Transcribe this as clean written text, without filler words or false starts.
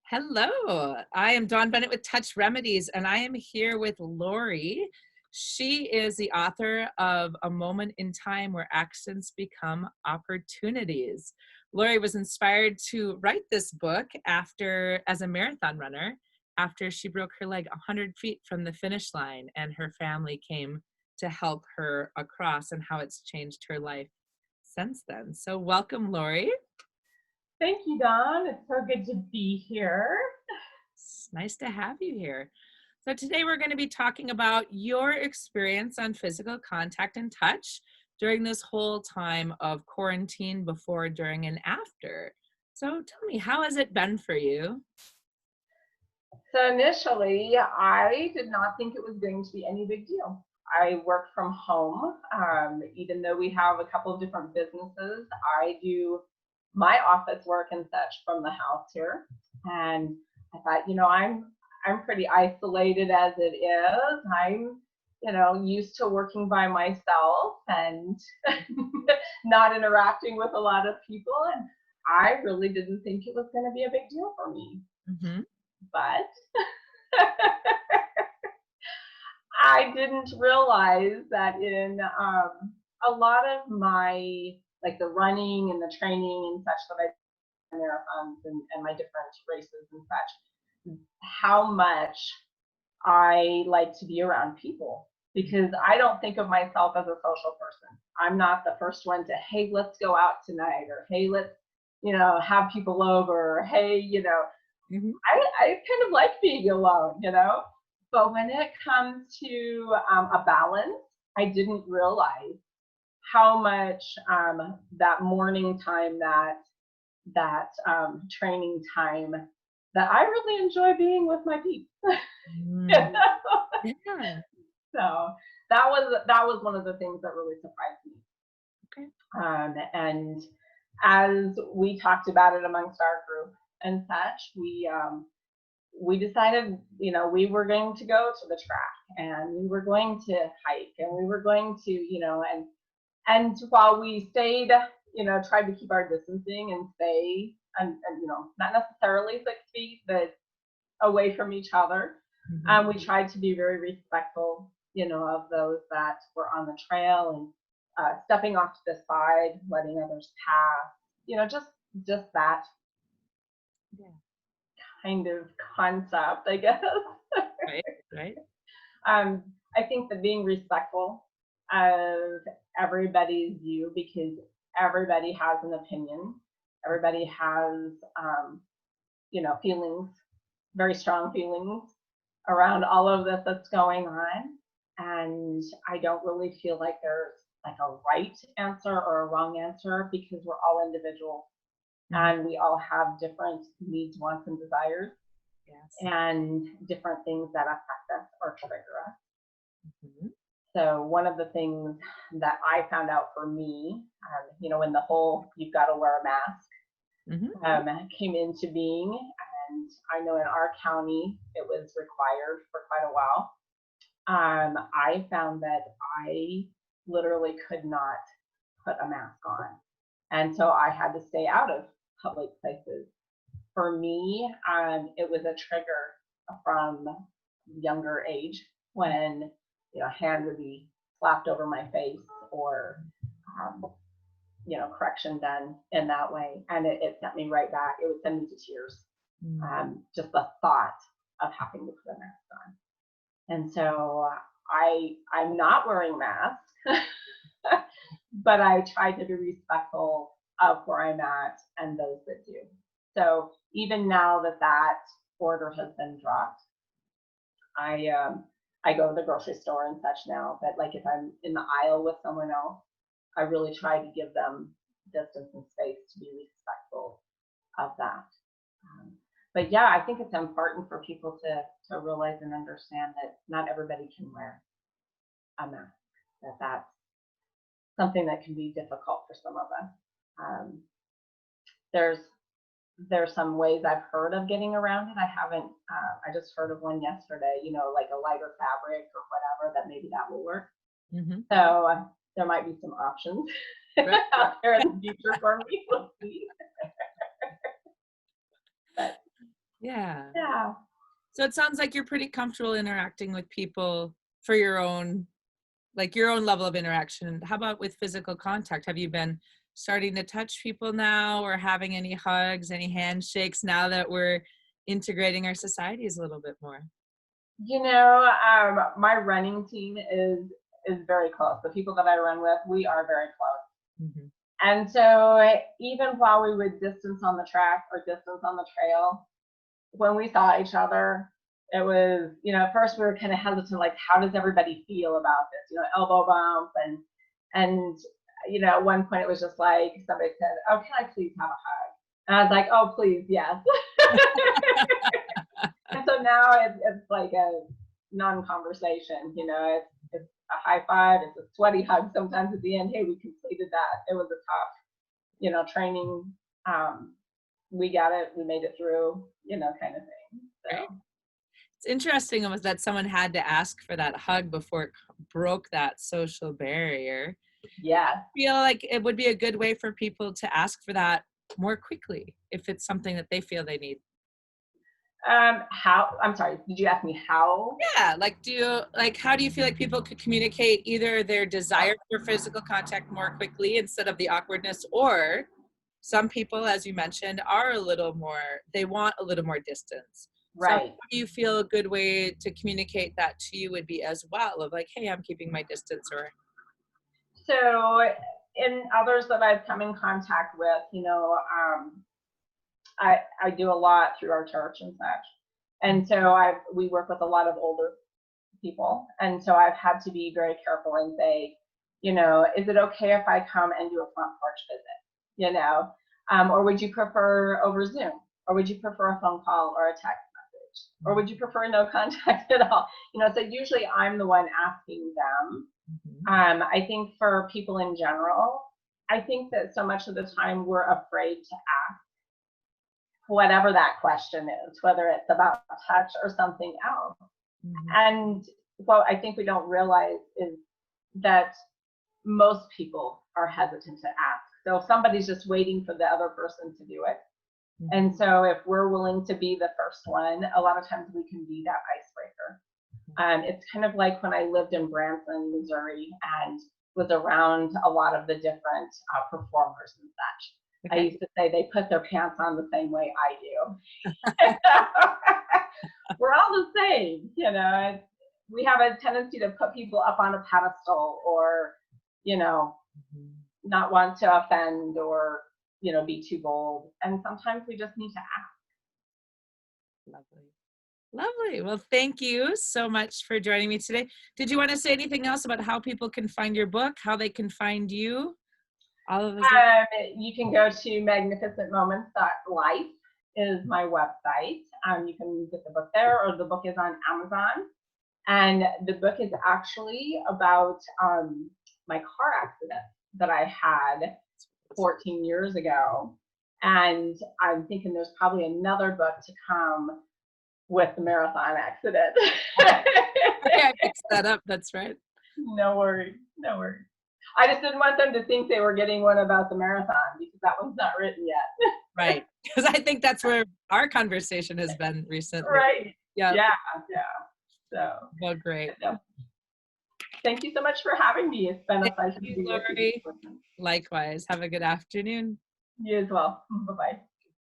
Hello, I am Dawn Bennett with Touch Remedies, and I am here with Lori. She is the author of A Moment in Time Where Accidents Become Opportunities. Lori was inspired to write this book as a marathon runner after she broke her leg 100 feet from the finish line, and her family came to help her across, and how it's changed her life since then. So welcome, Lori. Thank you, Dawn. It's so good to be here. It's nice to have you here. So today we're going to be talking about your experience on physical contact and touch during this whole time of quarantine, before, during, and after. So tell me, how has it been for you? So initially, I did not think it was going to be any big deal. I work from home. Even though we have a couple of different businesses, I do my office work and such from the house here. And I thought, I'm pretty isolated as it is. I'm, used to working by myself and not interacting with a lot of people. And I really didn't think it was going to be a big deal for me. Mm-hmm. But I didn't realize that in a lot of my, like the running and the training and such that I marathons and my different races and such, how much I like to be around people, because I don't think of myself as a social person. I'm not the first one to, hey, let's go out tonight, or hey, let's, have people over, or hey, Mm-hmm. I kind of like being alone, but when it comes to a balance, I didn't realize how much that morning time, that training time, that I really enjoy being with my peeps. Mm. Yeah. So that was one of the things that really surprised me. Okay. And as we talked about it amongst our group and such, we decided, we were going to go to the track, and we were going to hike, and we were going to, and while we stayed, tried to keep our distancing and stay, and not necessarily 6 feet, but away from each other. Mm-hmm. We tried to be very respectful, of those that were on the trail, and stepping off to the side, letting others pass, just that Yeah. kind of concept, I guess. Right. Right. I think that being respectful of everybody's view, because everybody has an opinion, everybody has, feelings, very strong feelings around all of this that's going on. And I don't really feel like there's like a right answer or a wrong answer, because we're all individuals, and we all have different needs, wants, and desires. Yes. And different things that affect us or trigger us. Mm-hmm. So one of the things that I found out for me, when the whole "you've got to wear a mask" came into being, and I know in our county it was required for quite a while, I found that I literally could not put a mask on, and so I had to stay out of public places. For me, it was a trigger from younger age, when a hand would be slapped over my face, or correction done in that way, and it sent me right back. It would send me to tears, just the thought of having to put a mask on. And so I'm not wearing masks, but I try to be respectful of where I'm at and those that do. So even now that order has been dropped, I go to the grocery store and such now. But like if I'm in the aisle with someone else, I really try to give them distance and space to be respectful of that. But yeah, I think it's important for people to realize and understand that not everybody can wear a mask. That's something that can be difficult for some of us. There's some ways I've heard of getting around it. I haven't. I just heard of one yesterday. Like a lighter fabric or whatever, that maybe that will work. Mm-hmm. So there might be some options out there in the future for me. We'll see. But Yeah. Yeah. So it sounds like you're pretty comfortable interacting with people for your own, like your own level of interaction. How about with physical contact? Have you been starting to touch people now, or having any hugs, any handshakes now that we're integrating our societies a little bit more? My running team is very close. The people that I run with, we are very close. Hmm. And so even while we would distance on the track or distance on the trail, when we saw each other, it was, at first we were kind of hesitant, like, how does everybody feel about this? Elbow bump and at one point it was just like somebody said, "Oh, can I please have a hug?" And I was like, "Oh, please, yes." And so now it's like a non-conversation. It's a high five, it's a sweaty hug sometimes at the end. Hey, we completed that. It was a tough, training. Um, we got it. We made it through. Kind of thing. Right. So It's interesting was that someone had to ask for that hug before it broke that social barrier. yeah. Feel like it would be a good way for people to ask for that more quickly if it's something that they feel they need. How? I'm sorry. Did you ask me how? Yeah, how do you feel like people could communicate either their desire for physical contact more quickly instead of the awkwardness, or some people, as you mentioned, are a little more, they want a little more distance. So how Right. do you feel a good way to communicate that to you would be as well, of like, hey, I'm keeping my distance, or So in others that I've come in contact with, I do a lot through our church and such. And so we work with a lot of older people. And so I've had to be very careful and say, is it okay if I come and do a front porch visit? Or would you prefer over Zoom? Or would you prefer a phone call or a text message? Or would you prefer no contact at all? So usually I'm the one asking them. I think for people in general, I think that so much of the time we're afraid to ask whatever that question is, whether it's about touch or something else. Mhm. And what I think we don't realize is that most people are hesitant to ask. So if somebody's just waiting for the other person to do it. And so if we're willing to be the first one, a lot of times we can be that icebreaker. It's kind of like when I lived in Branson, Missouri, and was around a lot of the different performers and such. I Okay. used to say they put their pants on the same way I do. We're all the same, we have a tendency to put people up on a pedestal or, you know, Mhm. not want to offend or, be too bold. And sometimes we just need to ask. Lovely. Lovely. Well, thank you so much for joining me today. Did you want to say anything else about how people can find your book, how they can find you? All of those. You can go to magnificentmoments.life is my website. You can get the book there, or the book is on Amazon. And the book is actually about my car accident that I had 14 years ago. And I'm thinking there's probably another book to come with the marathon accident. Okay, I mixed that up. That's right. No worries. No worries. I just didn't want them to think they were getting one about the marathon because that one's not written yet. Right. Because I think that's where our conversation has been recently. Right. Yeah. Yeah. Yeah. So, Well, great. no. Thank you so much for having me. It's been a Thank pleasure to you, be with you. Lori. Likewise. Have a good afternoon. You as well. Bye bye.